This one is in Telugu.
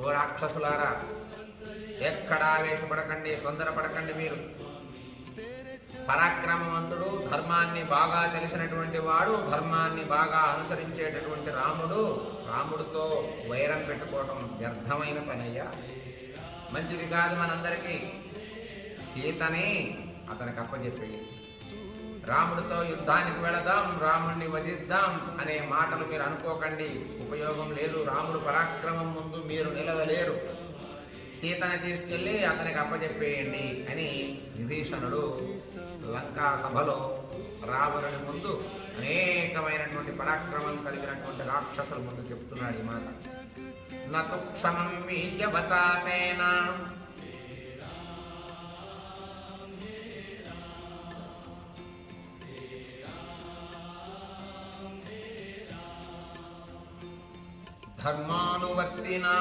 ఓ రాక్షసులారా, ఎక్కడా ఆవేశపడకండి, తొందరపడకండి. మీరు పరాక్రమవంతుడు, ధర్మాన్ని బాగా తెలిసినటువంటి వాడు, ధర్మాన్ని బాగా అనుసరించేటటువంటి రాముడితో వైరం పెట్టుకోవటం వ్యర్థమైన పనయ్యా, మంచిది కాదు. మనందరికీ సీతని అతనికి అప్పచెప్పి రాముడితో యుద్ధానికి వెళదాం, రాముడిని వధిద్దాం అనే మాటలు మీరు అనుకోకండి. ఉపయోగం లేదు. రాముడు పరాక్రమం ముందు మీరు నిలవలేరు. సీతని తీసుకెళ్లి అతనికి అప్పచెప్పేయండి అని విభీషణుడు లంకా సభలో రావణుని ముందు, అనేకమైనటువంటి పరాక్రమం కలిగినటువంటి రాక్షసుల ముందు చెప్తున్నాడు ఈ మాట. నతు క్షమం వీర్యవతాతేన ధర్మానువర్తినా